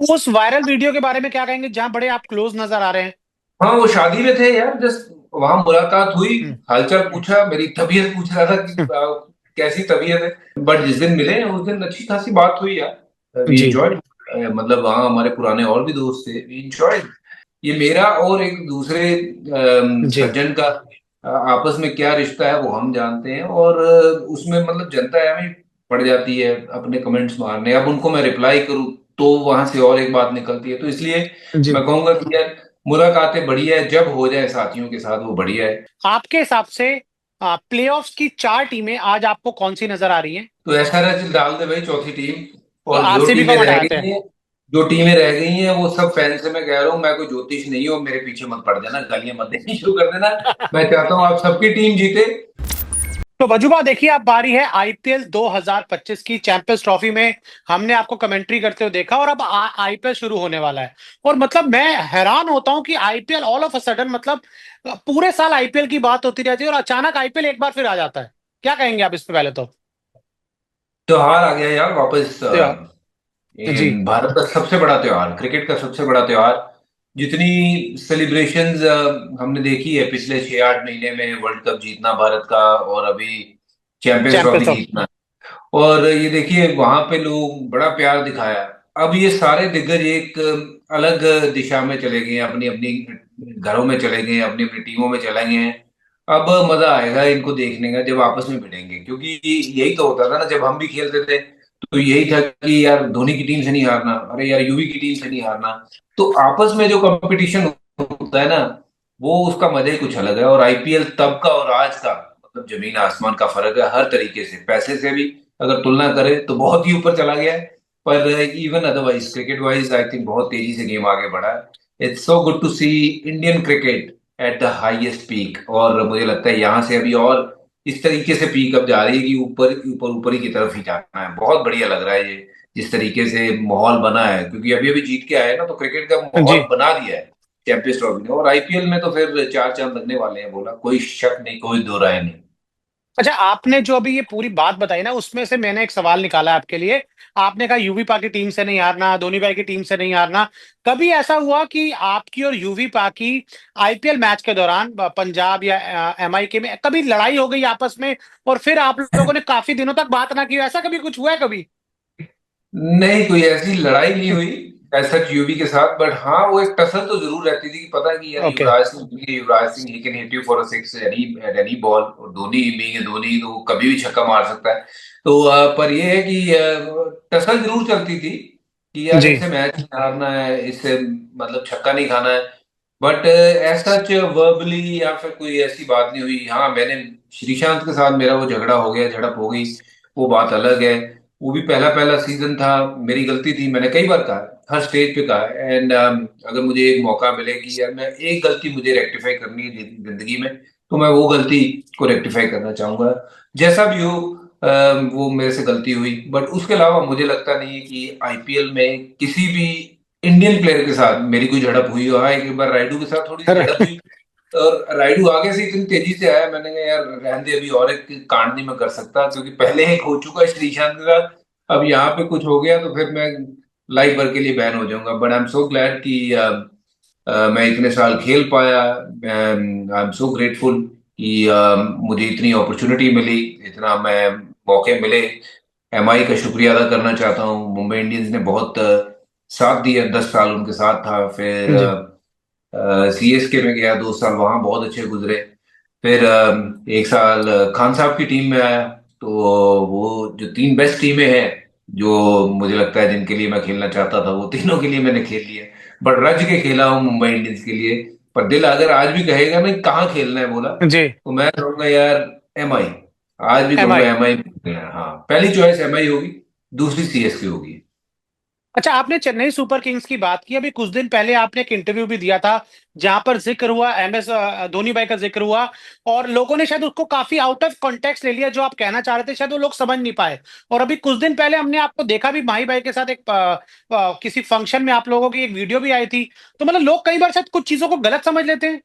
उस viral video के बारे में क्या कहेंगे जहां बड़े आप क्लोज नजर आ रहे हैं? हाँ, वो शादी में थे यार। जस्ट वहां मुलाकात हुई, हम्म। हालचाल पूछा, मेरी तबीयत पूछ रहा था कि हम्म। कैसी तबीयत है। बट जिस दिन मिले उस दिन अच्छी खासी बात हुई यार। We ji. एंजॉयड। मतलब वहाँ हमारे पुराने और भी दोस्त थे, वी एंजॉयड। ये मेरा और एक दूसरे जी। सज्जन का आपस में क्या रिश्ता है वो हम जानते हैं। और उसमें मतलब जनता हमें पड़ जाती है अपने कमेंट्स मारने। अब उनको मैं रिप्लाई करूँ तो वहां से और एक बात निकलती है। तो इसलिए जी। मैं कहूंगा कि यार मुलाकातें बढ़िया है, जब हो जाए साथियों के साथ वो बढ़िया है। आपके हिसाब से प्लेऑफ्स की चार टीमें आज आपको कौन सी नजर आ रही हैं? तो एसआरएच डाल दे भाई चौथी टीम। तो और जो आरसीबी को टीमें हम रह हटा देते हैं। गई हैं, जो टीमें रह गई हैं वो सब फैन से मैं कह रहा हूँ। मैं कोई ज्योतिष नहीं हूँ, मेरे पीछे मत पड़ जाना, गालियां मत देनी शुरू कर देना। मैं चाहता हूँ आप सबकी टीम जीते। तो वजुबा देखिए, आप बारी है आईपीएल 2025 की चैंपियंस ट्रॉफी में। हमने आपको कमेंट्री करते हुए देखा और अब आईपीएल शुरू होने वाला है। और मतलब मैं हैरान होता हूं कि IPL all of a sudden, मतलब पूरे साल आईपीएल की बात होती रहती है और अचानक आईपीएल एक बार फिर आ जाता है। क्या कहेंगे आप इस पे पहले तो? त्योहार आ गया यार वापस। तो जी। भारत का सबसे बड़ा त्योहार, क्रिकेट का सबसे बड़ा त्योहार। जितनी सेलिब्रेशंस हमने देखी है पिछले 6-8 महीने में, वर्ल्ड कप जीतना भारत का, और अभी चैंपियंस चैंपियंस ट्रॉफी ट्रॉफी। जीतना। और ये देखिए वहां पे लोग बड़ा प्यार दिखाया। अब ये सारे दिग्गज एक अलग दिशा में चले गए हैं, अपनी अपनी घरों में चले गए हैं, अपनी अपनी टीमों में चले गए हैं। अब मजा आएगा इनको देखने का जब आपस में भिड़ेंगे, क्योंकि यही तो होता था ना जब हम भी खेलते थे। तो यही था कि यार धोनी की टीम से नहीं हारना, अरे यार यूवी की टीम से नहीं हारना। तो आपस में जो कंपटीशन होता है ना, वो उसका मजा ही कुछ अलग है। और आईपीएल तब का और आज का मतलब जमीन आसमान का फर्क है हर तरीके से। पैसे से भी अगर तुलना करें तो बहुत ही ऊपर चला गया है। पर even otherwise cricket wise I think बहुत तेजी से गेम आगे बढ़ा है। It's so good to see Indian cricket at the highest peak. और मुझे लगता है यहाँ से अभी और इस तरीके से पीक अप जा रही है कि ऊपर ऊपर ऊपर ही की तरफ ही जाना है। बहुत बढ़िया लग रहा है ये जिस तरीके से माहौल बना है, क्योंकि अभी अभी जीत के आए हैं ना, तो क्रिकेट का जी। माहौल बना दिया है चैंपियंस ट्रॉफी ने। और आईपीएल में तो फिर चार चांद लगने वाले हैं, बोला कोई शक नहीं, कोई दो राय नहीं। अच्छा, आपने जो अभी ये पूरी बात बताई ना, उसमें से मैंने एक सवाल निकाला है आपके लिए। आपने कहा यूवी पाक की टीम से नहीं हारना, धोनी भाई की टीम से नहीं हारना। कभी ऐसा हुआ कि आपकी और यूवी पाक की आईपीएल मैच के दौरान पंजाब या एमआई के में कभी लड़ाई हो गई आपस में, और फिर आप लोगों ने काफी दिनों तक बात ना की? ऐसा कभी कुछ हुआ है कभी? नहीं, कोई ऐसी लड़ाई नहीं हुई ऐसा यूवी के साथ। बट हाँ, वो एक टसल तो जरूर रहती थी कि पता है कि यार okay. Yuvraj Singh he can hit you for a six any at any ball. और धोनी बीइंग धोनी तो वो कभी भी छक्का मार सकता है। तो पर ये है कि टसल जरूर चलती थी कि यार जी। इससे मैच नहीं हारना है, इससे मतलब छक्का नहीं खाना है। बट ऐसा वर्बली या फिर कोई ऐसी बात नहीं हुई। हाँ, मैंने श्रीशांत के साथ मेरा वो झगड़ा हो गया, झड़प हो गई, वो बात अलग है। वो भी पहला पहला सीजन था, मेरी गलती थी, मैंने कई बार कहा, हर स्टेज पे कहा। एंड अगर मुझे एक मौका मिले कि यार मैं एक गलती मुझे रेक्टिफाई करनी है जिंदगी में, तो मैं वो गलती को रेक्टिफाई करना चाहूंगा। जैसा भी हो, वो मेरे से गलती हुई। बट उसके अलावा मुझे लगता नहीं है कि आईपीएल में किसी भी इंडियन प्लेयर के साथ मेरी कोई झड़प हुई हो। हाँ, एक बार राइडू के साथ थोड़ी सी झड़प अरे। हुई। और राइडू आगे से इतनी तेजी से आया, मैंने कहा यार रहने दे, अभी और एक कांड नहीं मैं कर सकता, क्योंकि पहले एक हो चुका है श्रीशांत के साथ। अब यहाँ पे कुछ हो गया तो फिर मैं लाइफ भर के लिए बैन हो जाऊंगा। But I am so glad कि मैं इतने साल खेल पाया। आई एम सो ग्रेटफुल कि मुझे इतनी अपॉर्चुनिटी मिली, इतना मैं मौके मिले। एमआई का शुक्रिया अदा करना चाहता हूँ। मुंबई इंडियंस ने बहुत साथ दिया, 10 साल उनके साथ था। फिर जी। सीएसके में गया, 2 साल वहां बहुत अच्छे गुजरे। फिर एक साल खान साहब की टीम में आया। तो वो जो तीन बेस्ट टीमें हैं जो मुझे लगता है जिनके लिए मैं खेलना चाहता था, वो तीनों के लिए मैंने खेल लिया। बट रज के खेला हूँ मुंबई इंडियंस के लिए। पर दिल अगर आज भी कहेगा ना कि कहाँ खेलना है बोला, जी। तो मैं कहूंगा यार एमआई। आज भी कहूंगा एमआई। एमआई। हाँ, पहली चॉइस एमआई होगी, दूसरी सीएसके होगी। अच्छा, आपने चेन्नई सुपर किंग्स की बात की। अभी कुछ दिन पहले आपने एक इंटरव्यू भी दिया था जहां पर जिक्र हुआ, एमएस धोनी भाई का जिक्र हुआ, और लोगों ने शायद उसको काफी आउट ऑफ कॉन्टेक्स्ट ले लिया। जो आप कहना चाह रहे थे शायद वो लोग समझ नहीं पाए। और अभी कुछ दिन पहले हमने आपको देखा भी माही भाई के साथ एक किसी फंक्शन में, आप लोगों की एक वीडियो भी आई थी। तो मतलब लोग कई बार शायद कुछ चीजों को गलत समझ लेते हैं।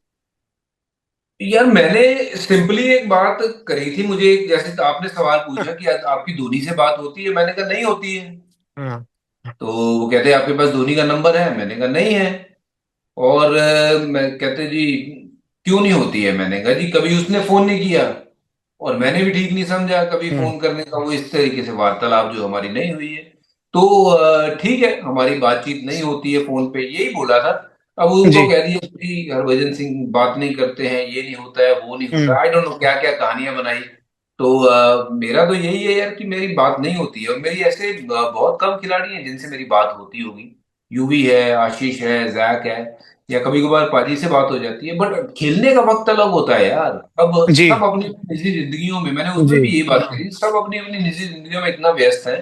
यार मैंने सिंपली एक बात करी थी। मुझे जैसे आपने सवाल पूछा कि आपकी धोनी से बात होती है, मैंने कहा नहीं होती है। हाँ। तो वो कहते आपके पास धोनी का नंबर है? मैंने कहा नहीं है। और मैं कहते जी क्यों नहीं होती है? मैंने कहा जी कभी उसने फोन नहीं किया और मैंने भी ठीक नहीं समझा कभी हम्म। फोन करने का, वो इस तरीके से वार्तालाप जो हमारी नहीं हुई है। तो ठीक है, हमारी बातचीत नहीं होती है फोन पे, यही बोला था। अब उनको जी। कह दिया कि हरभजन सिंह बात नहीं करते हैं, ये नहीं होता है, वो नहीं होता हम्म। है, आई डोंट नो क्या क्या कहानियां बनाई। तो मेरा तो यही है यार कि मेरी बात नहीं होती है, और मेरी ऐसे बहुत कम खिलाड़ी हैं जिनसे मेरी बात होती होगी। यूवी है, आशीष है, जैक है, या कभी कभार पाजी से बात हो जाती है, बट खेलने का वक्त अलग होता है यार। अब जी। सब अपनी निजी जिंदगियों में, मैंने उसमें जी। भी यही बात करी, सब अपनी अपनी निजी जिंदगियों में इतना व्यस्त है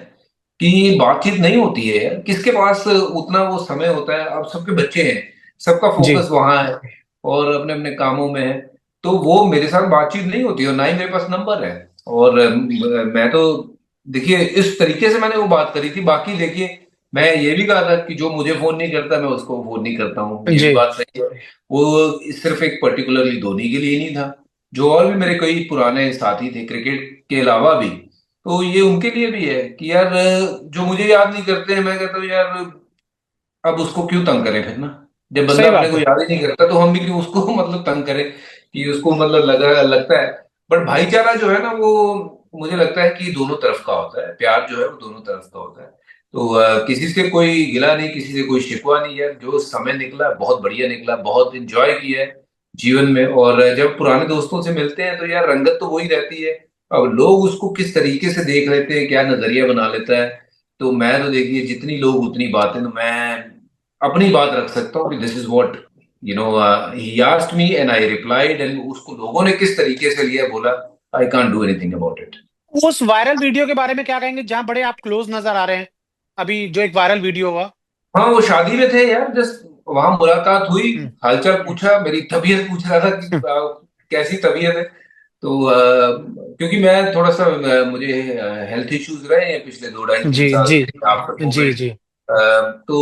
कि बातचीत नहीं होती है यार। किसके पास उतना वो समय होता है? अब सबके बच्चे हैं, सबका जी। फोकस वहां है और अपने अपने कामों में है। तो वो मेरे साथ बातचीत नहीं होती और ना ही मेरे पास नंबर है। और मैं तो देखिए इस तरीके से मैंने वो बात करी थी। बाकी देखिए मैं ये भी कहा था कि जो मुझे फोन नहीं करता मैं उसको फोन नहीं करता हूँ, ये भी जी। बात सही है। वो सिर्फ एक पर्टिकुलरली धोनी के लिए नहीं था, जो और भी मेरे कई पुराने साथी थे क्रिकेट के अलावा भी, तो ये उनके लिए भी है कि यार जो मुझे याद नहीं करते हैं, मैं कहता हूँ यार अब उसको क्यों तंग करें फिर ना। जब बंदा सही अपने बात को है। याद ही नहीं करता तो हम भी क्यों उसको मतलब तंग करें, कि उसको मतलब लगा लगता है। बट भाईचारा जो है ना वो मुझे लगता है कि दोनों तरफ का होता है, प्यार जो है वो दोनों तरफ का होता है। तो किसी से कोई गिला नहीं, किसी से कोई शिकवा नहीं है। जो समय निकला बहुत बढ़िया निकला, बहुत इंजॉय किया है जीवन में। और जब पुराने दोस्तों से मिलते हैं तो यार रंगत तो वही रहती है। अब लोग उसको किस तरीके से देख लेते हैं, क्या नजरिया बना लेता है, तो मैं तो देखिए जितनी लोग उतनी बातें, तो मैं अपनी बात रख सकता हूँ कि this is what you know he asked me and I replied, and उसको लोगों ने किस तरीके से लिया बोला, I can't do anything about it. उस वायरल वीडियो के बारे में क्या कहेंगे जहां बड़े आप क्लोज नजर आ रहे हैं, अभी जो एक वायरल वीडियो हुआ? हाँ वो शादी में थे यार, जस्ट वहां मुलाकात हुई, हम्म। हालचाल पूछा, मेरी तबीयत पूछ रहा था कि कैसी तबीयत है। तो क्योंकि मैं थोड़ा सा मुझे हेल्थ इश्यूज रहे हैं पिछले 2 ढाई 3 साल जी। से आफ्टर जी। कोविड। जी। तो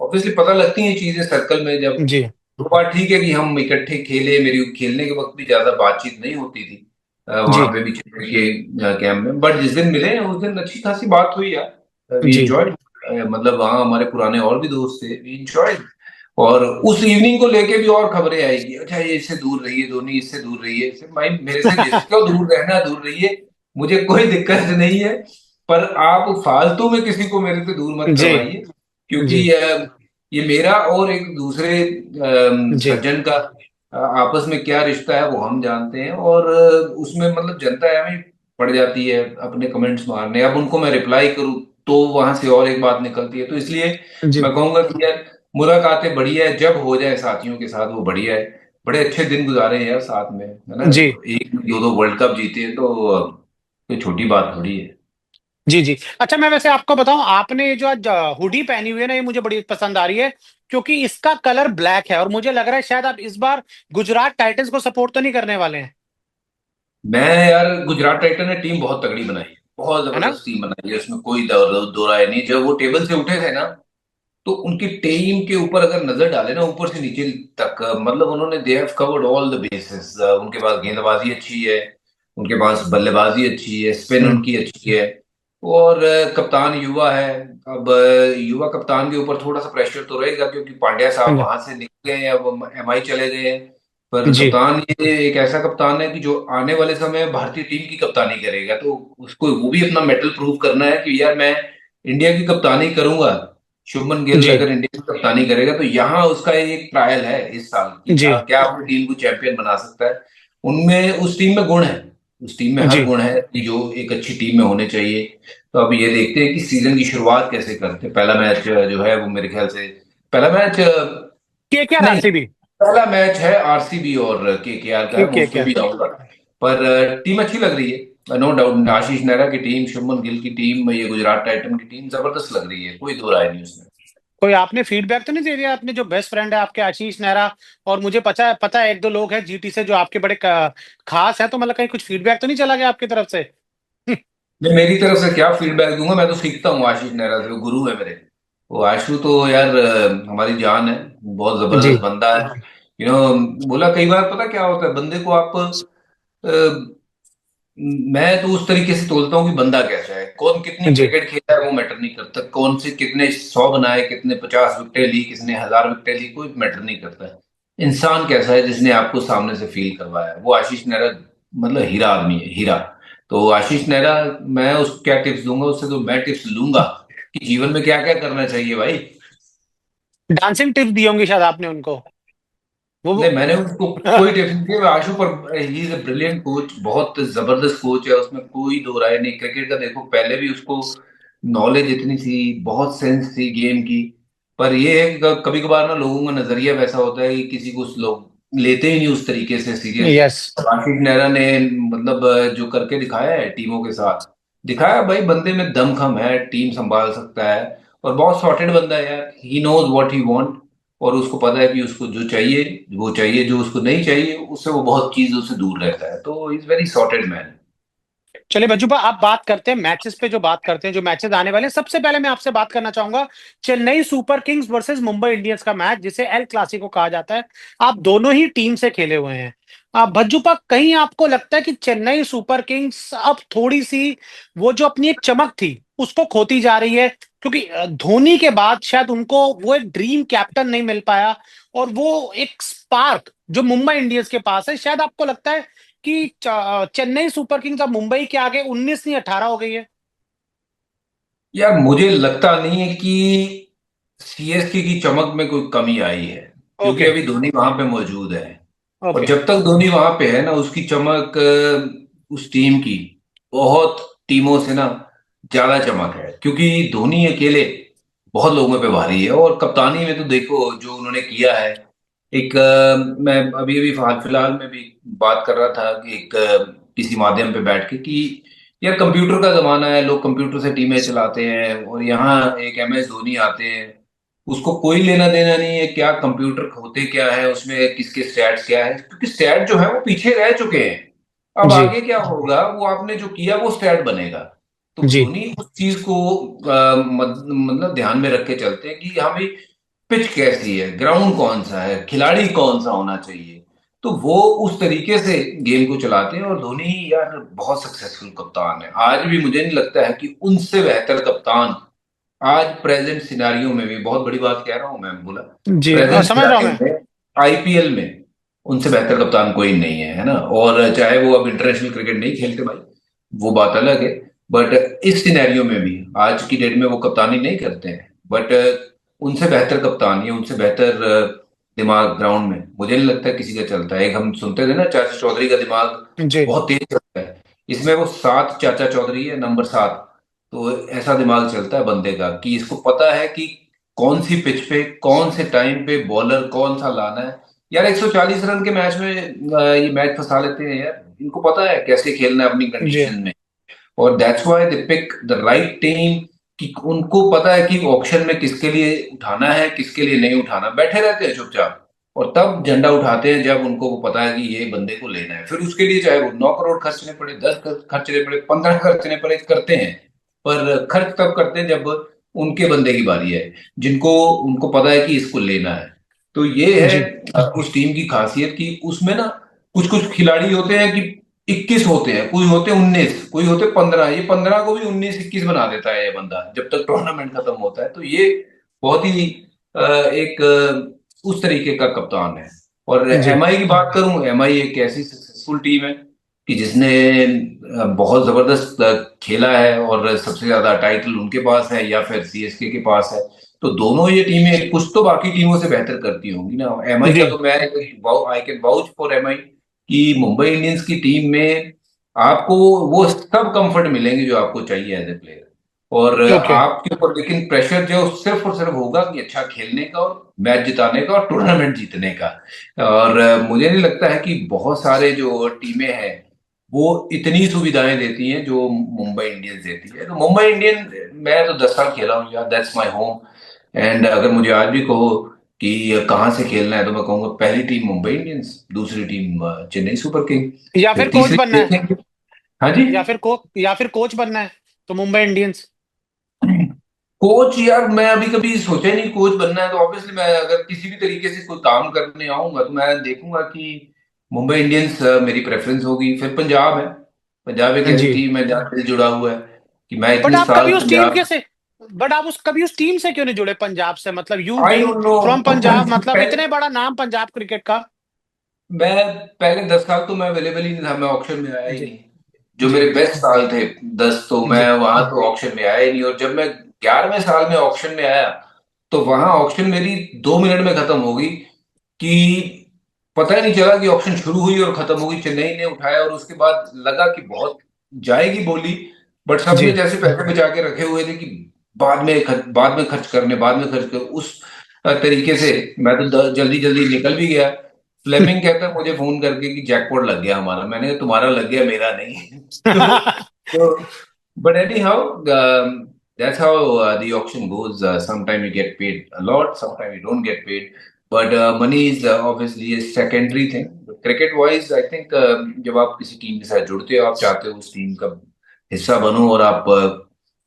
ऑब्वियसली पता लगती हैं चीजें सर्कल में जब। जी। वो बात ठीक है कि हम इकट्ठे खेले, मेरी खेलने के वक्त भी ज्यादा बातचीत नहीं होती थी वहां जी। पे भी चंडीगढ़ के कैंप में, बट जिस दिन मिले उस दिन अच्छी खासी बात हुई यार, वी जी। एंजॉयड। मतलब वहाँ हमारे पुराने और भी दोस्त थे, वी एंजॉयड। और उस इवनिंग को लेके भी और खबरें आएगी, अच्छा ये इससे दूर रहिए, धोनी इससे दूर रहिए, भाई मेरे से जिसको दूर रहना है दूर रहिए, मुझे कोई दिक्कत नहीं है। पर आप फालतू में किसी को मेरे से दूर मत जी। करवाइए, जी। क्योंकि ये मेरा और एक दूसरे जी। सज्जन का आपस में क्या रिश्ता है वो हम जानते हैं। और उसमें मतलब जनता हमें पड़ जाती है अपने कमेंट्स मारने, अब उनको मैं रिप्लाई करूं तो वहां से और एक बात निकलती है। तो इसलिए जी। मैं कहूंगा कि यार मुलाकातें बढ़िया है, जब हो जाए साथियों के साथ वो बढ़िया है। बड़े अच्छे दिन गुजारे हैं यार साथ में, है ना। जी। एक दो दो वर्ल्ड कप जीते हैं तो कोई छोटी बात थोड़ी है। जी। जी। अच्छा, मैं वैसे आपको बताऊं, आपने ये जो आज हुडी पहनी हुई है ना, ये मुझे बड़ी पसंद आ रही है, क्योंकि इसका कलर ब्लैक है और मुझे लग रहा है शायद आप इस बार गुजरात टाइटंस को सपोर्ट तो नहीं करने वाले हैं, मैं यार गुजरात टाइटन ने टीम बहुत तगड़ी बनाई है, बहुत है ना? जबरदस्त टीम बनाई है, उसमें कोई दो राय नहीं। जब वो टेबल से उठे थे ना, तो उनकी टीम के ऊपर अगर नजर डाले ना ऊपर से नीचे तक, मतलब उन्होंने they have covered all the basis. उनके पास गेंदबाजी अच्छी है, उनके पास बल्लेबाजी अच्छी है, स्पिन हम्म। उनकी अच्छी है। और कप्तान युवा है। अब युवा कप्तान के ऊपर थोड़ा सा प्रेशर तो रहेगा क्योंकि पांड्या साहब हाँ वहां से निकले हैं, अब एमआई चले गए हैं। पर जी। कप्तान ये एक ऐसा कप्तान है कि जो आने वाले समय में भारतीय टीम की कप्तानी करेगा, तो उसको वो भी अपना मेटल प्रूव करना है कि यार मैं इंडिया की कप्तानी करूंगा। शुभमन गिल जी। अगर इंडिया की कप्तानी करेगा तो यहाँ उसका एक ट्रायल है इस साल की, जी। क्या अपनी टीम को चैंपियन बना सकता है। उनमें उस टीम में गुण है, उस टीम में हर जी। गुण है कि जो एक अच्छी टीम में होने चाहिए। तो अब ये देखते हैं कि सीजन की शुरुआत कैसे करते हैं। पहला मैच जो है वो मेरे ख्याल से, पहला मैच के क्या नहीं, आरसीबी? पहला मैच है आरसीबी और केकेआर का है, मैं के उसमें क्या? भी आऊंगा। पर टीम अच्छी लग रही है, नो डाउट। आशीष नेहरा की टीम, शुभमन गिल की टीम, ये गुजरात टाइटन की टीम जबरदस्त लग रही है, कोई दो राय नहीं उसमें। कोई आपने फीडबैक तो नहीं दे दिया अपने जो बेस्ट फ्रेंड है आपके आशीष नेहरा, और मुझे पता है एक दो लोग हैं जीटी से जो आपके बड़े खास हैं, तो मतलब कहीं कुछ फीडबैक तो नहीं चला गया आपकी तरफ से? मैं मेरी तरफ से क्या फीडबैक दूंगा, मैं तो सीखता हूँ आशीष नेहरा से, वो गुरु है मेरे। वो आशु तो यार हमारी जान है, बहुत जी। जबरदस्त बंदा है। बोला कई बार पता क्या होता है, बंदे को आप मैं तो उस तरीके से तोलता हूँ कि बंदा कैसा है, कौन कितनी जी। क्रिकेट खेला है वो मैटर नहीं करता, कौन से कितने 100 बनाए, कितने 50 विकेटें ली, किसने 1000 विकेटें ली, कोई मैटर नहीं करता है। इंसान कैसा है जिसने आपको सामने से फील करवाया है। वो आशीष नेहरा मतलब हीरा आदमी है, हीरा। तो आशीष नेहरा, मैं उसको क्या टिप्स दूंगा उससे, तो मैं टिप्स लूंगा कि जीवन में क्या क्या करना चाहिए भाई। डांसिंग टिप्स दी होंगी शायद आपने उनको, वो नहीं, मैंने उसको कोई टिप्स नहीं दिया। आशु पर he is a brilliant coach, बहुत जबरदस्त कोच है, उसमें कोई दो राय नहीं। क्रिकेट का देखो, पहले भी उसको नॉलेज इतनी थी, बहुत सेंस थी गेम की। पर ये है कि कभी कभार ना लोगों का नजरिया वैसा होता है कि किसी को लोग लेते ही नहीं उस तरीके से सीरियस। यस। आशीष नेहरा ने मतलब जो करके दिखाया है टीमों के साथ, दिखाया भाई बंदे में दमखम है, टीम संभाल सकता है। और बहुत सॉर्टेड बंदा है यार, he knows what he want. और उसको पता है कि उसको जो चाहिए वो चाहिए, जो उसको नहीं चाहिए उससे वो बहुत चीजों से दूर रहता है। तो इज वेरी सॉर्टेड मैन। चलिए बच्चू, आप बात करते हैं मैचेस पे, जो बात करते हैं जो मैचेस आने वाले हैं। सबसे पहले मैं आपसे बात करना चाहूंगा Chennai super Kings versus Mumbai Indians का मैच, जिसे एल क्लासिको कहा जाता है। आप दोनों ही टीम से खेले हुए हैं। आप भज्जूपा, कहीं आपको लगता है कि चेन्नई सुपर किंग्स अब थोड़ी सी वो जो अपनी एक चमक थी उसको खोती जा रही है? क्योंकि धोनी के बाद शायद उनको वो एक ड्रीम कैप्टन नहीं मिल पाया, और वो एक स्पार्क जो मुंबई इंडियंस के पास है, शायद आपको लगता है कि चेन्नई सुपर किंग्स अब मुंबई के आगे 19 नहीं 18 हो गई है? यार मुझे लगता नहीं है कि सीएसके की चमक में कोई कमी आई है, क्योंकि ओके। अभी धोनी वहां पे मौजूद है। और ओके। जब तक धोनी वहां पे है ना, उसकी चमक उस टीम की बहुत टीमों से ना ज्यादा चमक है, क्योंकि धोनी अकेले बहुत लोगों पे भारी है। और कप्तानी में तो देखो जो उन्होंने किया है। एक मैं अभी अभी हाल फिलहाल में भी बात कर रहा था कि एक किसी माध्यम पे बैठ के कि यार कंप्यूटर का जमाना है, लोग कंप्यूटर से टीमें चलाते हैं, और यहाँ एक MS धोनी आते हैं, उसको कोई लेना देना नहीं है क्या कंप्यूटर होते क्या है, उसमें किसके स्टैट्स क्या है, क्योंकि स्टैट जो है वो पीछे रह चुके हैं। अब जी। आगे क्या होगा, वो आपने जो किया वो स्टैट बनेगा। तो जी। धोनी उस चीज को मतलब ध्यान में रख के चलते हैं कि हमें पिच कैसी है, ग्राउंड कौन सा है, खिलाड़ी कौन सा होना चाहिए। तो वो उस तरीके से गेम को चलाते हैं। और धोनी यार बहुत सक्सेसफुल कप्तान है, आज भी मुझे नहीं लगता है कि उनसे बेहतर कप्तान आज प्रेजेंट सिनारियो में भी, बहुत बड़ी बात कह रहा हूं मैं, बोला जी, प्रेजेंट समझ रहा हूं सिनारियो मैं। में, IPL में उनसे बेहतर कप्तान कोई नहीं है ना। और चाहे वो अब इंटरनेशनल क्रिकेट नहीं खेलते भाई, वो बात अलग है। बट इस सिनेरियो में भी आज की डेट में वो कप्तानी नहीं करते हैं। बट उनसे बेहतर कप्तान या उनसे बेहतर दिमाग ग्राउंड में मुझे नहीं लगता किसी का चलता है। एक हम सुनते थे ना, चाचा चौधरी का दिमाग जी। बहुत तेज चलता है। इसमें वो 7 चाचा चौधरी है, नंबर 7। तो ऐसा दिमाग चलता है बंदे का कि इसको पता है कि कौन सी पिच पे कौन से टाइम पे बॉलर कौन सा लाना है। यार 140 रन के मैच में ये मैच फंसा लेते हैं यार, इनको पता है कैसे खेलना है अपनी जी। कंडीशन में। और that's why they pick the right team, कि उनको पता है कि ऑप्शन में किसके लिए उठाना है, किसके लिए नहीं उठाना। बैठे रहते हैं चुपचाप, और तब झंडा उठाते हैं जब उनको वो पता है कि ये बंदे को लेना है। फिर उसके लिए चाहे वो 9 करोड़ खर्चने पड़े, 10 खर्चने पड़े, 15 खर्चने पड़े, करते हैं। पर खर्च तब करते हैं जब उनके बंदे की बारी है, जिनको उनको पता है कि इसको लेना है। तो ये है जी। उस टीम की खासियत कि उसमें ना कुछ कुछ खिलाड़ी होते हैं कि 21 होते हैं, कोई होते 19, कोई होते 15। ये 15 को भी 19 21 बना देता है ये बंदा जब तक टूर्नामेंट खत्म होता है। तो ये बहुत ही एक उस तरीके का कप्तान है। और जी। MI की बात करूं, MI एक ऐसी सक्सेसफुल टीम है कि जिसने बहुत जबरदस्त खेला है, और सबसे ज्यादा टाइटल उनके पास है या फिर CSK के पास है। तो दोनों ये टीमें कुछ तो बाकी टीमों से बेहतर करती होंगी ना। MI जी। का तो मैं I can vouch for MI कि मुंबई इंडियंस की टीम में आपको वो सब कंफर्ट मिलेंगे जो आपको चाहिए एज ए प्लेयर। और ओके। आपके ऊपर लेकिन प्रेशर जो सिर्फ और सिर्फ होगा कि अच्छा खेलने का, और मैच जिताने का, और टूर्नामेंट जीतने का। और मुझे नहीं लगता है कि बहुत सारे जो टीमें हैं वो इतनी सुविधाएं देती हैं जो मुंबई इंडियंस देती है। तो मुंबई इंडियन, मैं तो 10 साल खेला हूँ यार, दैट्स माय होम। एंड अगर मुझे आज भी कहो कि कहाँ से खेलना है, तो मैं कहूंगा पहली टीम मुंबई इंडियंस, दूसरी टीम चेन्नई सुपर किंग, या फिर फिर कोच तीसरी बनना है? देखेंगे। हाँ जी। या फिर कोच बनना है तो मुंबई इंडियंस। कोच, यार मैं अभी कभी सोचा ही नहीं कोच बनना है। तो ऑब्वियसली मैं अगर किसी भी तरीके से कोई काम करने आऊंगा तो मैं देखूंगा कि मुंबई इंडियंस मेरी प्रेफरेंस होगी, फिर पंजाब है। पंजाब एक ऐसी जी। टीम है जहाँ दिल जुड़ा हुआ है कि मैं बट इतने आप साल कभी उस टीम पंजाब। के से बट आप उस कभी उस टीम से क्यों नहीं जुड़े पंजाब से, मतलब you I being don't know. From Punjab, मतलब पहले इतने बड़ा नाम पंजाब क्रिकेट का। मैं पहले 10 साल तो मैं अवेलेबल ही नहीं था, मैं ऑक्शन में आया ही जी। नहीं। जो जी। मेरे बेस्ट साल थे 10, तो मैं जी। वहां तो ऑक्शन में आया ही नहीं। और जब मैं 11वें साल में ऑक्शन में आया, तो वहां ऑक्शन मेरी 2 मिनट में खत्म हो गई कि पता ही नहीं चला कि ऑक्शन शुरू हुई और खत्म हो गई। चेन्नई ने उठाया और उसके बाद लगा कि बहुत जाएगी बोली, बट सबने जी। जैसे पैसे बचा के रखे हुए थे कि बाद में खर्च करने, बाद में खर्च कर, उस तरीके से मैं तो जल्दी जल्दी निकल भी गया। फ्लेमिंग कहता है मुझे फोन करके कि जैकपॉट लग गया हमारा। मैंने कहा तुम्हारा लग गया, मेरा नहीं। तो but anyhow, that's how the auction goes. Sometime you get paid a lot, sometime you don't get paid. But money is obviously a secondary thing. But cricket-wise, I think जब आप किसी टीम के साथ जुड़ते हो, आप चाहते हो उस टीम का हिस्सा बनो और आप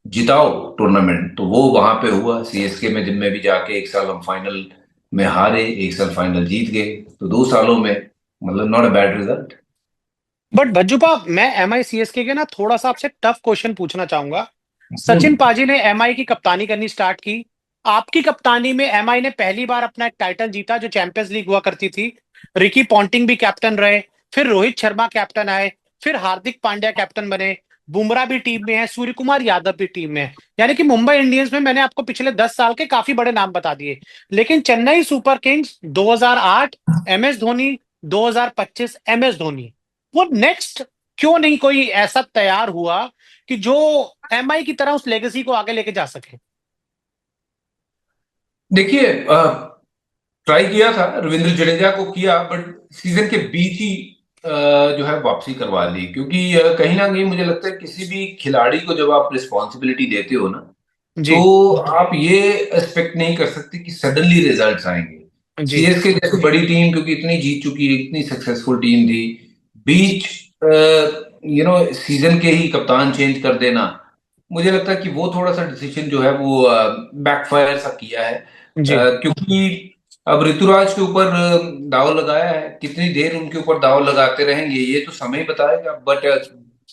जिताओ टूर्नामेंट, तो वो वहां पे हुआ सीएसके में। जब मैं भी जाके एक साल हम फाइनल में हारे, एक साल फाइनल जीत गए, तो 2 सालों में मतलब not a bad result. But Bhajjupa, मैं एमआई सीएसके के ना थोड़ा सा आपसे टफ क्वेश्चन पूछना चाहूंगा। सचिन हम्म। पाजी ने एमआई की कप्तानी करनी स्टार्ट की। आपकी कप्तानी में एमआई ने पहली बार अपना एक टाइटल जीता जो चैंपियंस लीग हुआ करती थी। रिकी पॉन्टिंग भी कैप्टन रहे, फिर रोहित शर्मा कैप्टन आए, फिर हार्दिक पांड्या कैप्टन बने, बुमराह भी टीम में है, सूर्य कुमार यादव भी टीम में है। यानी कि मुंबई इंडियंस में मैंने आपको पिछले 10 साल के काफी बड़े नाम बता दिए। लेकिन Chennai super Kings 2008 MS Dhoni, 2025 MS Dhoni, वो नेक्स्ट क्यों नहीं कोई ऐसा तैयार हुआ कि जो एमआई की तरह उस लेगेसी को आगे लेके जा सके। देखिए, ट्राई किया था, रविंद्र जडेजा को किया, बट सीजन के बीच ही जो है वापसी करवा ली। क्योंकि कहीं ना कहीं मुझे लगता है किसी भी खिलाड़ी को जब आप रिस्पॉन्सिबिलिटी देते हो ना, जी। तो आप ये एक्सपेक्ट नहीं कर सकते कि सडनली रिजल्ट्स आएंगे। जी। सीएसके जैसी बड़ी टीम, क्योंकि इतनी जीत चुकी है, इतनी सक्सेसफुल टीम थी, बीच सीजन के ही कप्तान चेंज कर देना, मुझे लगता है कि वो थोड़ा सा डिसीजन जो है वो बैकफायर सा किया है। जी। क्योंकि अब ऋतुराज के ऊपर दाव लगाया है, कितनी देर उनके ऊपर दाव लगाते रहेंगे ये तो समय ही बताएगा। बट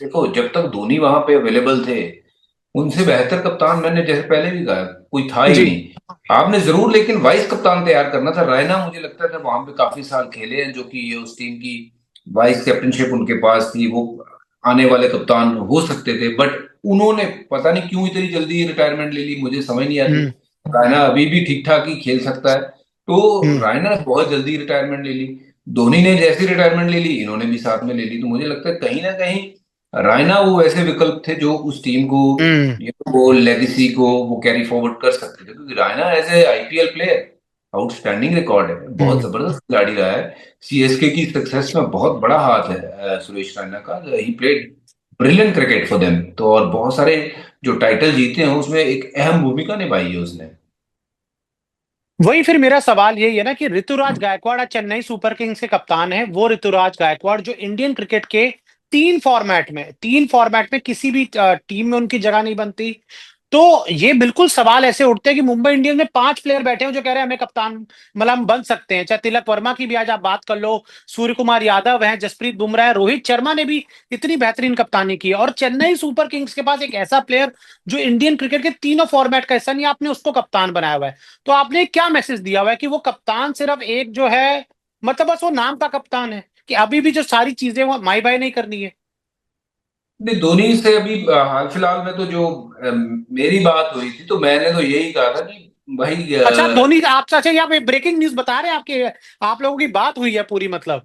देखो, जब तक धोनी वहां पे अवेलेबल थे, उनसे बेहतर कप्तान मैंने जैसे पहले भी कहा कोई था ही जी। नहीं। आपने जरूर लेकिन वाइस कप्तान तैयार करना था। रैना मुझे लगता था वहां पे काफी साल खेले हैं, जो कि ये उस टीम की वाइस कैप्टनशिप उनके पास थी, वो आने वाले कप्तान हो सकते थे। बट उन्होंने पता नहीं क्यों इतनी जल्दी रिटायरमेंट ले ली, मुझे समझ नहीं आती। हम्म। रैना अभी भी ठीक ठाक ही खेल सकता है, तो हम्म। रैना ने बहुत जल्दी रिटायरमेंट ले ली। धोनी ने जैसी रिटायरमेंट ले ली, इन्होंने भी साथ में ले ली। तो मुझे लगता है कहीं ना कहीं रायना वो ऐसे विकल्प थे जो उस टीम को, हम्म। वो लेगेसी को वो कैरी फॉरवर्ड कर सकते थे। क्योंकि Raina as a IPL player outstanding record है, बहुत हम्म। जबरदस्त खिलाड़ी रहा है। सीएसके की सक्सेस में बहुत बड़ा हाथ है सुरेश रैना का। He played brilliant cricket for them. तो और बहुत सारे जो टाइटल जीते हैं उसमें एक अहम भूमिका निभाई है उसने। वही फिर मेरा सवाल यही है ना कि ऋतुराज गायकवाड़ आज चेन्नई सुपर किंग्स के कप्तान है। वो ऋतुराज गायकवाड़ जो इंडियन क्रिकेट के तीन फॉर्मेट में किसी भी टीम में उनकी जगह नहीं बनती। तो ये बिल्कुल सवाल ऐसे उठते हैं कि मुंबई इंडियंस में 5 प्लेयर बैठे हैं जो कह रहे हैं हमें कप्तान, मतलब हम बन सकते हैं। चाहे तिलक वर्मा की भी आज आप बात कर लो, सूर्य कुमार यादव है, जसप्रीत बुमराह है, रोहित शर्मा ने भी इतनी बेहतरीन कप्तानी की है। और चेन्नई सुपर किंग्स के पास एक ऐसा प्लेयर जो इंडियन क्रिकेट के तीनों फॉर्मेट का हिस्सा नहीं, आपने उसको कप्तान बनाया हुआ है। तो आपने क्या मैसेज दिया हुआ है कि वो कप्तान सिर्फ एक जो है, मतलब बस वो नाम का कप्तान है, कि अभी भी जो सारी चीजें वो माई बाय नहीं करनी है। नहीं, धोनी से अभी हाल फिलहाल में तो जो मेरी बात हुई थी, तो मैंने तो यही कहा था कि भाई अच्छा, आप धोनी, आप अच्छा यहाँ पे ब्रेकिंग न्यूज बता रहे हैं आपके, आप लोगों की बात हुई है पूरी मतलब।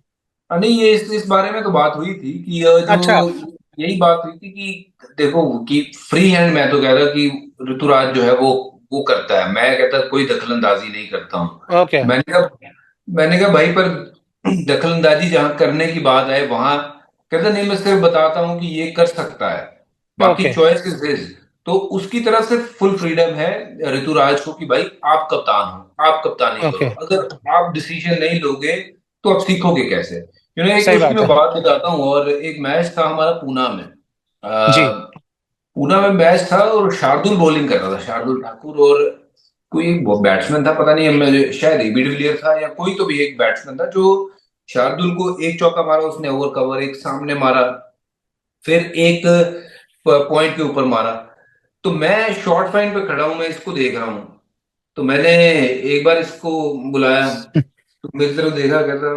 नहीं, ये इस बारे में तो बात हुई थी कि अच्छा। जो यही बात हुई थी कि देखो कि फ्री हैंड मैं तो कह रहा कि ऋतुराज जो है वो करता है, मैं कहता कोई दखल अंदाजी नहीं करता हूँ। ओके। मैंने कहा भाई, पर दखल अंदाजी जहां करने की बात है वहां कहता नहीं, मैं सिर्फ बताता हूँ कि ये कर सकता है, बाकी ओके। Choice is his. तो उसकी तरफ से फुल फ्रीडम है ऋतुराज को कि भाई आप कप्तान हो, आप कप्तानी करो। ओके। अगर आप डिसीजन नहीं लोगे तो आप सीखोगे कैसे? एक सही उसकी बात मैं है। बात बताता हूँ। और एक मैच था हमारा पूना में, जी। पूना में मैच था और शार्दुल बॉलिंग कर रहा था, शार्दुल ठाकुर। और कोई एक बैट्समैन था, पता नहीं मैं शायद एबी डिविलियर था या कोई तो भी एक बैट्समैन था, जो शार्दुल को एक चौका मारा उसने, ओवर कवर एक सामने मारा। फिर एक पॉइंट के ऊपर मारा। तो मैं शॉर्ट फाइन पे खड़ा हूं, मैं इसको देख रहा हूं। तो मैंने एक बार इसको बुलाया, तो मेरी तरफ देखा, कहता।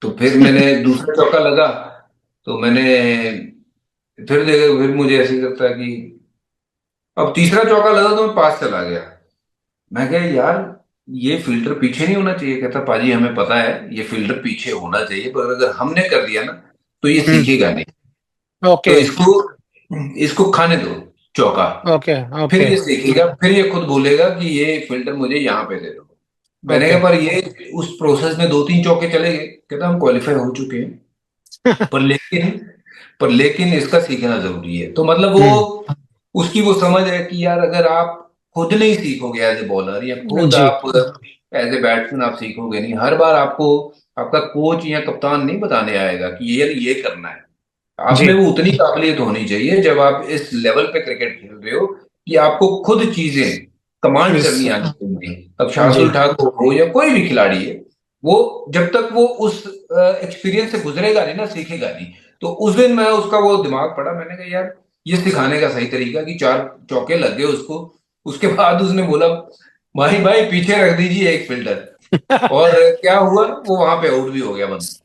तो फिर मैंने दूसरा चौका लगा, तो मैंने फिर देखा, फिर मुझे ऐसे ही लगता है कि अब तीसरा चौका लगा तो मैं पास चला गया। मैं कहा यार, ये फिल्टर पीछे नहीं होना चाहिए। कहता पाजी हमें पता है ये फिल्टर पीछे होना चाहिए, पर अगर हमने कर दिया ना तो ये हम्म। सीखेगा नहीं। तो ओके। इसको इसको खाने दो चौका, ओके। फिर ओके। ये सीखेगा, फिर ये खुद बोलेगा कि ये फिल्टर मुझे यहाँ पे दे दो। मैंने ओके। कहा पर ये उस प्रोसेस में 2-3 चौके चले गए। कहता हम क्वालिफाई हो चुके हैं, पर लेकिन इसका सीखना जरूरी है। तो मतलब वो हम्म। उसकी वो समझ है कि यार अगर आप खुद नहीं सीखोगे एज ए बॉलर, या खुद जी। आप एज ए बैट्समैन आप सीखोगे नहीं, हर बार आपको आपका कोच या कप्तान नहीं बताने आएगा कि ये करना है। आप में जी। वो उतनी काबिलियत होनी चाहिए जब आप इस लेवल पे क्रिकेट खेल रहे हो कि आपको खुद चीजें कमांड इस करनी आनी चाहिए। अब जी। शार्दुल ठाकुर हो या कोई भी खिलाड़ी है, वो जब तक वो उस एक्सपीरियंस से गुजरेगा नहीं ना, सीखेगा नहीं। तो उस दिन मैं उसका वो दिमाग पड़ा, मैंने कहा यार ये सिखाने का सही तरीका कि 4 चौके लग गए उसको। उसके बाद उसने बोला भाई भाई पीछे रख दीजिए एक फिल्टर। और क्या हुआ, वो वहां पे आउट भी हो गया बंदा।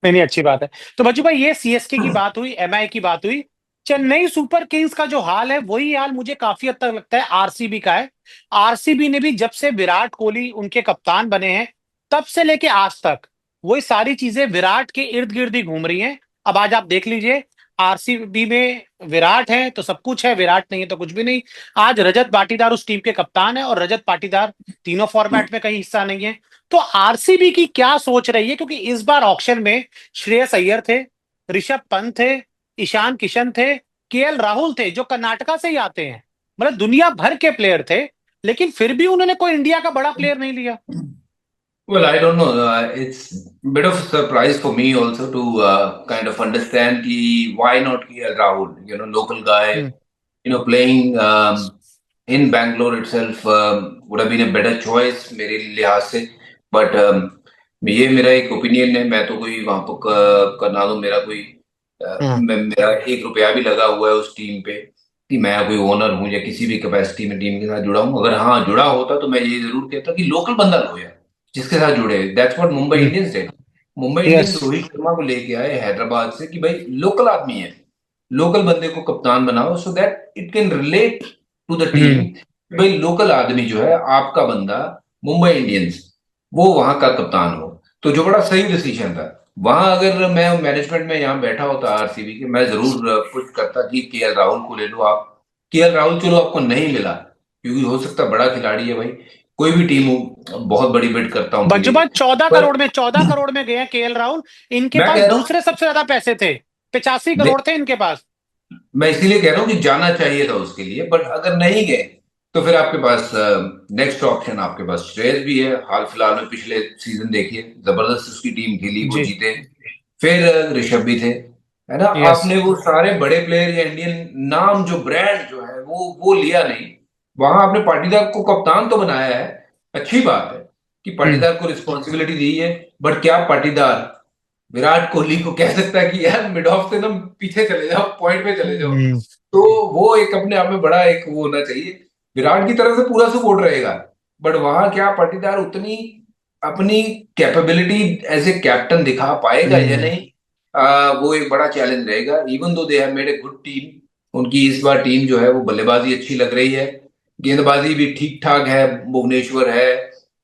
नहीं नहीं, अच्छी बात है। तो बच्चू भाई, ये सीएसके की बात हुई, एमआई की बात हुई। चेन्नई सुपर किंग्स का जो हाल है वही हाल मुझे काफी हद तक लगता है आरसीबी का है। आरसीबी ने भी जब से विराट कोहली उनके कप्तान बने हैं, तब से लेके आज तक वही सारी चीजें विराट के इर्द गिर्द ही घूम रही हैं। अब आज आप देख लीजिए, आरसीबी में विराट है तो सब कुछ है, विराट नहीं है तो कुछ भी नहीं। आज रजत पाटीदार उस टीम के कप्तान है, और रजत पाटीदार तीनों फॉर्मेट में कहीं हिस्सा नहीं है। तो आरसीबी की क्या सोच रही है, क्योंकि इस बार ऑक्शन में श्रेयस अय्यर थे, ऋषभ पंत थे, ईशान किशन थे, केएल राहुल थे, जो कर्नाटका से ही आते हैं। मतलब दुनिया भर के प्लेयर थे, लेकिन फिर भी उन्होंने कोई इंडिया का बड़ा प्लेयर नहीं लिया। Well, I don't know. It's a bit of a surprise for me also to kind of understand ki why not KL Rahul, local guy, hmm. playing in Bangalore itself would have been a better choice मेरे लिहाज से। But ये मेरा एक opinion है, मैं तो कोई वहां पर करना दो मेरा कोई हाँ। मेरा 1 रुपया भी लगा हुआ है उस टीम पे कि मैं कोई ओनर हूं या किसी भी कैपेसिटी में टीम के साथ जुड़ा हूं। अगर हाँ जुड़ा होता तो मैं ये जरूर कहता कि लोकल बंदा लो यार जिसके साथ जुड़े। That's what Mumbai hmm. Indians did. Mumbai yes. Indians Rohit Sharma को लेके आए हैदराबाद से कि भाई लोकल आदमी है, लोकल बंदे को कप्तान बनाओ so that it can relate to the team. Hmm. भाई लोकल आदमी जो है आपका बंदा, मुंबई इंडियंस, वो वहां का कप्तान हो। तो जो बड़ा सही डिसीजन था। वहां अगर मैं मैनेजमेंट में यहाँ बैठा होता आरसीबी के, मैं जरूर पुश करता कि केएल राहुल को ले लो आप। केएल राहुल चलो आपको नहीं मिला, क्योंकि हो सकता है बड़ा खिलाड़ी है भाई, कोई भी टीम हो बहुत बड़ी बिड करता हूं के बजुबा लिए। 14 करोड़ पर में, 14 करोड़ में गए केएल राहुल। इनके मैं पास कह रहा दूसरे हूँ, सबसे ज्यादा पैसे थे, 85 करोड़ थे इनके पास। मैं इसीलिए कह रहा हूँ कि जाना चाहिए था उसके लिए, बट अगर नहीं गए तो फिर आपके पास नेक्स्ट ऑप्शन, आपके पास श्रेयस भी है। हाल फिलहाल में पिछले सीजन देखिए जबरदस्त उसकी टीम खेली, वो जी। जीते। फिर ऋषभ भी थे, है ना। यस। आपने वो सारे बड़े प्लेयर या इंडियन नाम जो ब्रांड जो है वो लिया नहीं। वहां आपने पाटीदार को कप्तान तो बनाया है, अच्छी बात है कि हम्म। पाटीदार को रिस्पॉन्सिबिलिटी दी है। बट क्या पाटीदार विराट कोहली को कह सकता है कि यार मिड ऑफ से ना पीछे चले जाओ, पॉइंट पे चले जाओ। हम्म। तो वो एक अपने आप में बड़ा एक वो होना चाहिए। विराट की तरफ से पूरा सपोर्ट रहेगा, बट वहां क्या पाटीदार उतनी अपनी कैपेबिलिटी एज ए कैप्टन दिखा पाएगा या हम्म। नहीं, वो एक बड़ा चैलेंज रहेगा। Even though they have made a good team, उनकी इस बार टीम जो है वो बल्लेबाजी अच्छी लग रही है, गेंदबाजी भी ठीक ठाक है। भुवनेश्वर है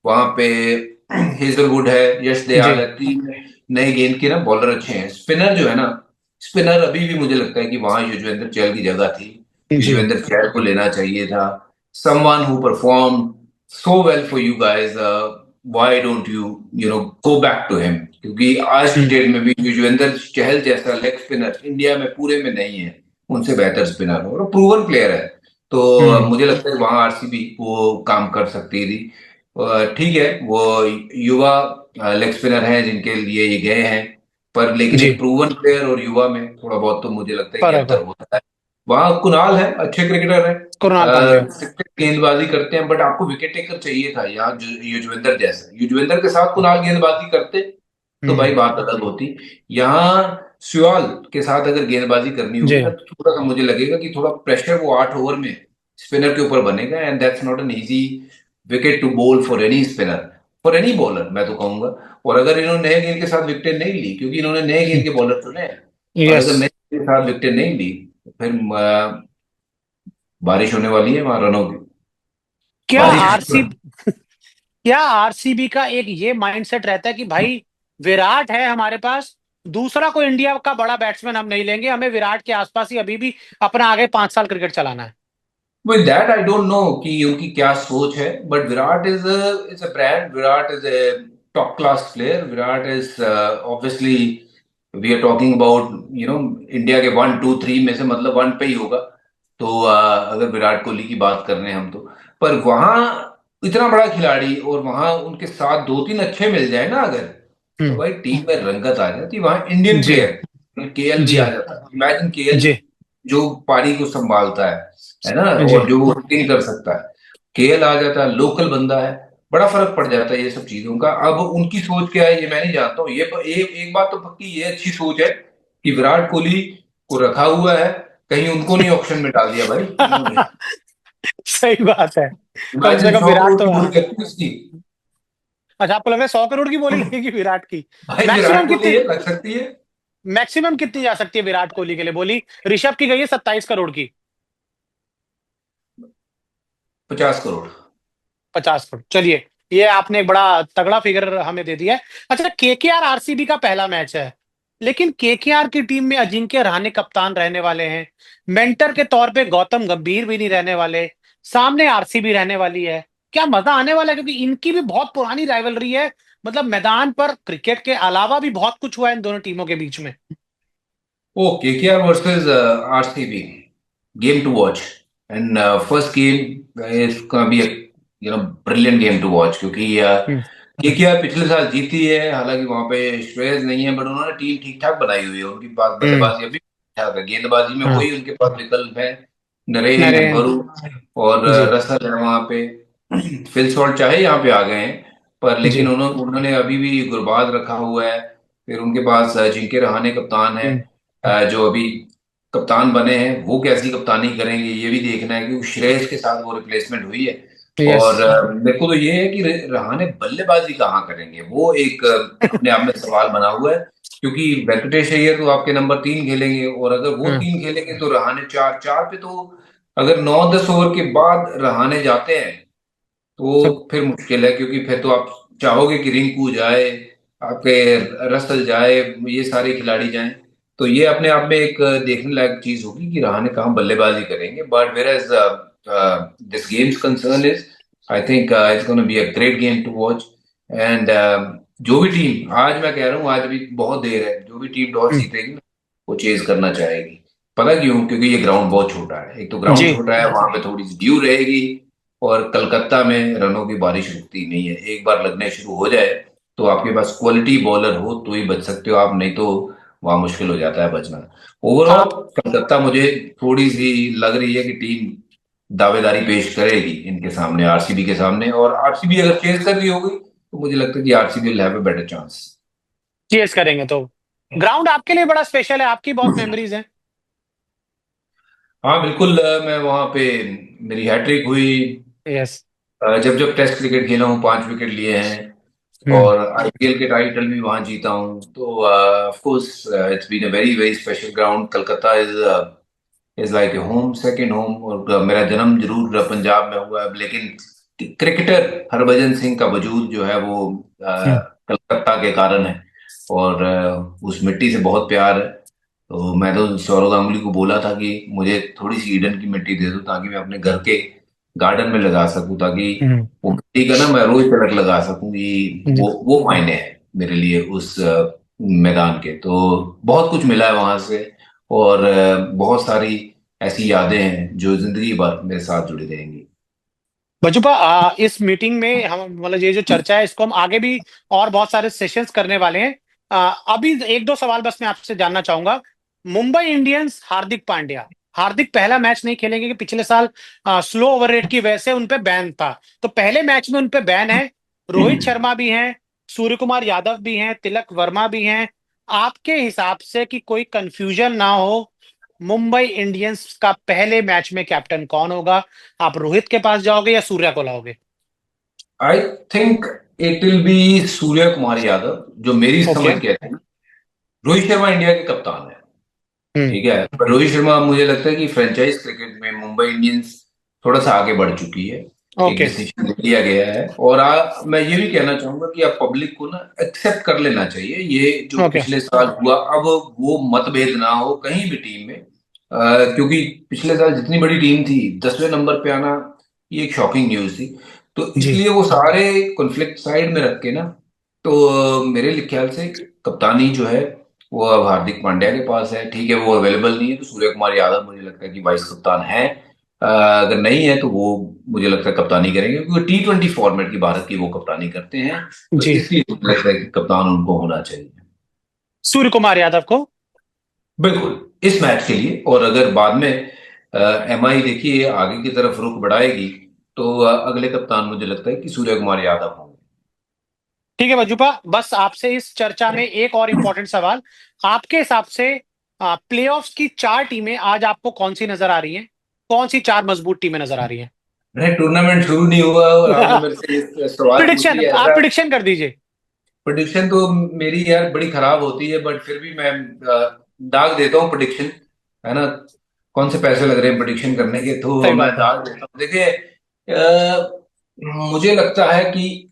वहां पे, हेजलवुड है, यश जी। दयाल है, 3 नए गेंद के ना बॉलर अच्छे हैं। स्पिनर जो है ना, स्पिनर अभी भी मुझे लगता है कि वहां युजवेंद्र चहल की जगह थी, जी। युजवेंद्र चहल को लेना चाहिए था। Someone who perform so well for you guys, why don't you go back to him, क्योंकि आज की हम्म। डेट में भी युजवेंद्र चहल जैसा लेग स्पिनर इंडिया में पूरे में नहीं है, उनसे बेहतर स्पिनर और प्रूवन प्लेयर है। तो हम्म। मुझे लगता है वहां आरसीबी वो काम कर सकती थी। ठीक है, वो युवा लेग स्पिनर हैं जिनके लिए ये गए हैं, पर लेकिन एक जी। प्रूवन प्लेयर और युवा में थोड़ा बहुत तो मुझे लगता है कि फर्क है। अंतर होता है। वहां कुणाल है, अच्छे क्रिकेटर है, कुणाल पांड्या। गेंदबाजी करते हैं, बट आपको विकेट टेकर चाहिए था यहाँ युजवेंद्र जैसा। युजवेंद्र के साथ कुणाल गेंदबाजी करते तो हम्म। भाई बात अलग होती। यहाँ सुयाल के साथ अगर गेंदबाजी करनी होगी ना, जी। तो थोड़ा सा मुझे लगेगा कि थोड़ा प्रेशर वो 8 ओवर में स्पिनर के ऊपर बनेगा, and that's not an easy wicket to bowl for any spinner, for any bowler मैं तो कहूंगा। और अगर इन्होंने नए गेंद के साथ विकेट नहीं ली, क्योंकि इन्होंने नए गेंद के बॉलर चुने हैं, और यस। अगर नए गेंद के साथ विकेट नहीं ली, तो फिर बारिश होने वाली है वहां रनों की, क्या बारिश। आरसी क्या आरसीबी का एक ये माइंडसेट रहता है कि भाई विराट है हमारे पास, दूसरा कोई इंडिया का बड़ा बैट्समैन हम नहीं लेंगे, हमें विराट के आसपास ही अभी भी अपना आगे 5 साल क्रिकेट चलाना है? With that I don't know कि उनकी क्या सोच है, but Virat is a brand, Virat is a top class player, Virat is obviously, we are talking about India के 1 2 3 में से मतलब वन पे ही होगा। तो अगर विराट कोहली की बात कर रहे हैं हम तो, पर वहां इतना बड़ा खिलाड़ी और वहां उनके साथ 2 3 अच्छे मिल जाए ना अगर, तो हम्म। भाई टीम में रंगत आ जाती। वहां इंडियन जी। प्लेयर, केएल भी जी। आ जाता है, इमेजिन केएल जी। जो पारी को संभालता है ना, जी। और जो वो हिटिंग कर सकता है, केएल आ जाता है, लोकल बंदा है, बड़ा फर्क पड़ जाता है ये सब चीजों का। अब उनकी सोच क्या है ये मैं नहीं जानता हूँ, ये एक बात तो पक्की, ये अच्छी सोच है कि विराट कोहली को रखा हुआ है, कहीं उनको नहीं ऑप्शन में डाल दिया भाई इन्होंने। सही बात है। कम से इमेजिन कम 100 करोड़ विराट तो, की हाँ। बोली लगती है उसकी। अच्छा, आपको लग रहा है 100 करोड़ की बोली लगेगी विराट की? भाई मैक्सिमम विराट कोहली कितनी? है, लग सकती है। मैक्सिमम कितनी जा सकती है विराट कोहली के लिए बोली? ऋषभ की गई है 27 करोड़ की। 50 करोड़। 50 करोड़, चलिए। ये आपने एक बड़ा तगड़ा फिगर हमें दे दिया है। अच्छा, केकेआर आरसीबी का पहला मैच है, लेकिन केकेआर की टीम में अजिंक्य रहाणे कप्तान रहने वाले हैं, मेंटर के तौर पे गौतम गंभीर भी नहीं रहने वाले, सामने आरसीबी रहने वाली है। क्या मजा आने वाला है, क्योंकि इनकी भी बहुत पुरानी राइवलरी है, मतलब मैदान पर क्रिकेट के अलावा भी बहुत कुछ हुआ है इन दोनों टीमों के बीच में। ओ, KKR versus RCB, game to watch, and first game is gonna be brilliant game to watch, क्योंकि हम्म। केकेआर पिछले साल जीती है, हालांकि वहां पे श्रेयस नहीं है, बट उन्होंने टीम ठीक ठाक बनाई हुई है, उनके पास हम्म। बल्लेबाजी अभी ठीक ठाक है, गेंदबाजी में हाँ। वही उनके पास विकल्प है, नरेन अरे। भरू और जी। रसल है वहां पे। फिल सॉल्ट चाहे यहाँ पे आ गए हैं, पर लेकिन जी। उन्होंने अभी भी गुरबाज रखा हुआ है। फिर उनके पास अजिंक्य रहाणे कप्तान है, हम्म। जो अभी कप्तान बने हैं, वो कैसी कप्तानी करेंगे ये भी देखना है, क्योंकि श्रेयस के साथ वो रिप्लेसमेंट हुई है। यस। और मेरे को तो ये है कि रहाणे बल्लेबाजी कहाँ करेंगे, वो एक अपने आप में सवाल बना हुआ है, क्योंकि वेंकटेश अय्यर तो आपके नंबर 3 खेलेंगे, और अगर वो हाँ। 3 खेलेंगे तो रहाणे चार चार पे, तो अगर 9 10 ओवर के बाद रहाणे जाते हैं तो तो फिर मुश्किल है, क्योंकि फिर तो आप चाहोगे कि रिंकू जाए, आपके रसल जाए, ये सारे खिलाड़ी जाएं, तो ये अपने आप में एक देखने लायक चीज होगी कि रहाणे कहाँ बल्लेबाजी करेंगे। But whereas this games concern is, I think it's gonna be a great game to watch. And जो भी टीम, आज मैं कह रहा हूँ आज भी बहुत देर है, जो भी टीम टॉस हम्म। जीतेगी ना, वो चेज करना चाहेगी। पता क्यों? क्योंकि ये ग्राउंड बहुत छोटा है, एक तो ग्राउंड जी। छोटा है, वहां पे थोड़ी सी ड्यू रहेगी, और कलकत्ता में रनों की बारिश रुकती नहीं है, एक बार लगने शुरू हो जाए तो आपके पास क्वालिटी बॉलर हो तो ही बच सकते हो आप, नहीं तो वहां मुश्किल हो जाता है बचना। ओवरऑल आप कलकत्ता मुझे थोड़ी सी लग रही है कि टीम दावेदारी पेश करेगी इनके सामने, आरसीबी के सामने, और आरसीबी अगर चेज कर रही होगी तो मुझे लगता है कि RCB will have a better chance. Chase करेंगे तो ग्राउंड आपके लिए बड़ा स्पेशल है, आपकी बहुत मेमोरीज हैं। हाँ बिल्कुल, मैं वहां पे, मेरी हैट्रिक हुई, यस। जब जब टेस्ट क्रिकेट खेला हूँ 5 विकेट लिए हैं, हम्म। और आईपीएल के टाइटल भी वहां जीता हूँ, तो of course it's been a very very special ground. Calcutta is like a home, second home. और मेरा जन्म जरूर पंजाब में हुआ है, लेकिन क्रिकेटर हरभजन सिंह का वजूद जो है वो हम्म। कलकत्ता के कारण है, और उस मिट्टी से बहुत प्यार है। तो मैं तो सौरव गांगुली को बोला था कि मुझे थोड़ी सी ईडन की मिट्टी दे दो, ताकि मैं अपने घर के गार्डन में लगा सकूं, ताकि हम्म। वो मिट्टी का ना मैं रोज तलक लगा सकूं, कि जी। वो मायने है मेरे लिए उस मैदान के। तो बहुत कुछ मिला है वहां से, और बहुत सारी ऐसी यादें हैं जो जिंदगी भर मेरे साथ जुड़ी रहेंगी। बचुपा, इस मीटिंग में हम, मतलब ये जो चर्चा है इसको हम आगे भी और बहुत सारे सेशंस करने वाले हैं। अभी एक दो सवाल बस मैं आपसे जानना चाहूंगा। मुंबई इंडियंस, हार्दिक पांड्या, हार्दिक पहला मैच नहीं खेलेंगे कि पिछले साल स्लो ओवर रेट की वजह से उन पे बैन था, तो पहले मैच में उन पे बैन है। रोहित शर्मा भी हैं, सूर्य कुमार यादव भी हैं, तिलक वर्मा भी हैं, आपके हिसाब से कि कोई कंफ्यूजन ना हो, मुंबई इंडियंस का पहले मैच में कैप्टन कौन होगा? आप रोहित के पास जाओगे या सूर्या को लाओगे? I think it will be Surya Kumar Yadav, जो मेरी ओके। समझ के है। रोहित शर्मा इंडिया के कप्तान है, हम्म। ठीक है, पर रोहित शर्मा मुझे लगता है कि फ्रेंचाइज क्रिकेट में मुंबई इंडियंस थोड़ा सा आगे बढ़ चुकी है। एक ओके। डिसीजन लिया गया है, और मैं ये भी कहना चाहूंगा कि आप पब्लिक को ना एक्सेप्ट कर लेना चाहिए ये जो ओके। पिछले साल हुआ। अब वो मतभेद ना हो कहीं भी टीम में, क्योंकि पिछले साल जितनी बड़ी टीम थी 10वें नंबर पे आना, ये एक शॉकिंग न्यूज थी। तो जी। इसलिए वो सारे कॉन्फ्लिक्ट साइड में रख के ना, तो मेरे ख्याल से कप्तानी जो है वो अब हार्दिक पांड्या के पास है। ठीक है, वो अवेलेबल नहीं है तो सूर्य कुमार यादव मुझे लगता है कि वाइस कप्तान है। अगर नहीं है तो वो मुझे लगता है कप्तानी करेंगे, क्योंकि T20 फॉर्मेट की भारत की वो कप्तानी करते हैं। तो जी। इसलिए मुझे लगता है कि कप्तान उनको होना चाहिए। सूर्य कुमार यादव को। बिल्कुल, इस मैच के लिए। और अगर बाद में MI देखिए आगे की तरफ रुख बढ़ाएगी, तो अगले कप्तान मुझे लगता है कि सूर्य कुमार यादव होंगे। ठीक है बजुपा, बस आपसे इस चर्चा में एक और इम्पोर्टेंट सवाल। आपके हिसाब से प्लेऑफ्स की चार टीमें आज आपको कौन सी नजर आ रही हैं? कौन सी चार मजबूत टीमें नजर आ रही हैं? नहीं, टूर्नामेंट शुरू नहीं हुआ और आपने मेरे से ये सवाल पूछ प्रिडिक्शन, लिया आप ऐसा। प्रिडिक्शन कर दीजिए। प्रोडिक्शन तो मेरी यार बड़ी खराब होती है, बट फिर भी मैं दाग देता हूँ प्रोडिक्शन, है ना। कौन से पैसे लग रहे हैं प्रोडिक्शन करने के, तो सही मैं बात है। दाग देता हूँ। देखिए, मुझे लगता है कि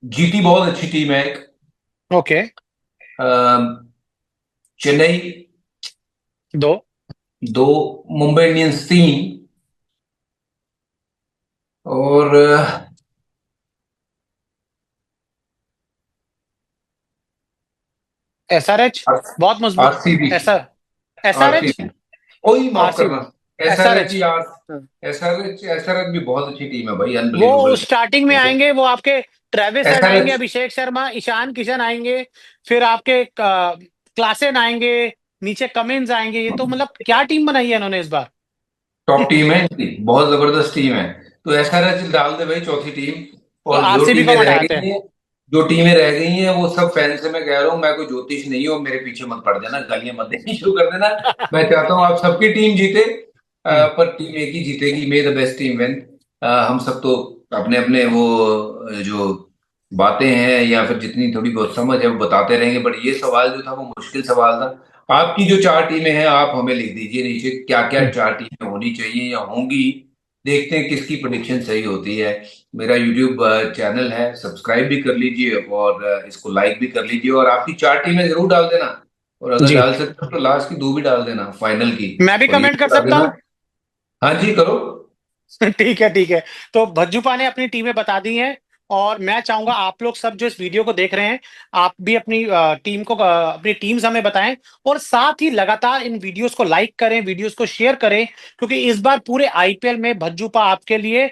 जीटी बहुत अच्छी टीम है एक। ओके। अ, चेन्नई दो। दो, मुंबई इंडियंस तीन, और एसआरएच बहुत मजबूत। आरसीबी। ऐसा। एसआरएच। आरसीबी, कोई माफ करना। आरसीबी। SRH SRH. यार, एसआरएच एसआरएच भी बहुत अच्छी टीम है भाई, वो अनबिलीवेबल। स्टार्टिंग में आएंगे, वो आपके ट्रेविस हेड आएंगे, एसआरएच अभिषेक शर्मा, ईशान किशन आएंगे, फिर आपके क्लासेन आएंगे, नीचे कमिंस आएंगे। ये तो मतलब क्या टीम बनाई है इन्होंने इस बार। टॉप टीम है इनकी, बहुत जबरदस्त टीम है। तो एसआरएच डाल दे भाई चौथी टीम। तो और आरसीबी को हम हटाते हैं। जो टीमें रह गई हैं वो सब फैन से मैं कह रहा हूँ, मैं कोई ज्योतिष नहीं हूँ, मेरे पीछे मत पड़ जाना, गालियां मत देनी शुरू कर देना। मैं चाहता हूँ आप सबकी टीम जीते, हम्म। पर टीम एक ही जीतेगी, मे द बेस्ट टीम विन। हम सब तो अपने अपने वो जो बातें हैं या फिर जितनी थोड़ी बहुत समझ है वो बताते रहेंगे, बट ये सवाल जो था वो मुश्किल सवाल था। आपकी जो चार टीमें हैं आप हमें लिख दीजिए नीचे, क्या क्या हम्म। चार टीमें होनी चाहिए या होंगी। देखते हैं किसकी प्रेडिक्शन सही होती है। मेरा यूट्यूब चैनल है, सब्सक्राइब भी कर लीजिए और इसको लाइक भी कर लीजिए, और आपकी चार टीमें जरूर डाल देना। और अगर जी। डाल सकते हो तो लास्ट की दो भी डाल देना, फाइनल की। मैं भी और ये कमेंट भी कर बता सकता देना। हूँ? हाँ जी, करो। ठीक है, ठीक है। तो भज्जूपा ने अपनी टीमें बता दी हैं, और मैं चाहूंगा आप लोग सब जो इस वीडियो को देख रहे हैं, आप भी अपनी टीम को, अपनी टीम्स हमें बताएं। और साथ ही लगातार इन वीडियोस को लाइक करें, वीडियोस को शेयर करें, क्योंकि इस बार पूरे आईपीएल में भज्जूपा आपके लिए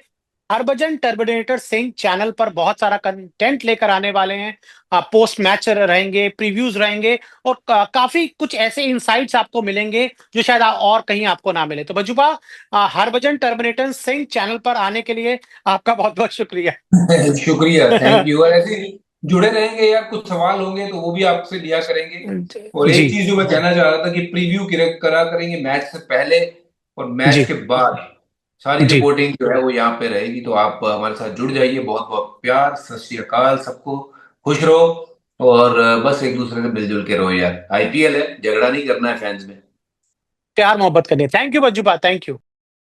हरभजन टर्मिनेटर सिंह चैनल पर बहुत सारा कंटेंट लेकर आने वाले हैं। पोस्ट मैच रहेंगे, प्रीव्यूज रहेंगे, और काफी कुछ ऐसे इंसाइट्स आपको मिलेंगे जो शायद और कहीं आपको ना मिले। तो भज्जूपा, हरभजन टर्मिनेटर सिंह चैनल पर आने के लिए आपका बहुत बहुत शुक्रिया। शुक्रिया, थैंक यू। और ऐसे ही जुड़े रहेंगे यार, कुछ सवाल होंगे तो वो भी आपसे लिया करेंगे। और जी। एक चीज जो मैं कहना चाह रहा था कि प्रीव्यू करा करेंगे मैच से पहले और मैच जी। के बाद, सारी जी। रिपोर्टिंग जो है वो यहाँ पे रहेगी। तो आप हमारे साथ जुड़ जाइए। बहुत बहुत प्यार, सत श्री अकाल सबको। खुश रहो, और बस एक दूसरे से मिलजुल के रहो यार, IPL है, झगड़ा नहीं करना है फैंस में। प्यार मोहब्बत करनी। Thank you Bhajjupa, thank you.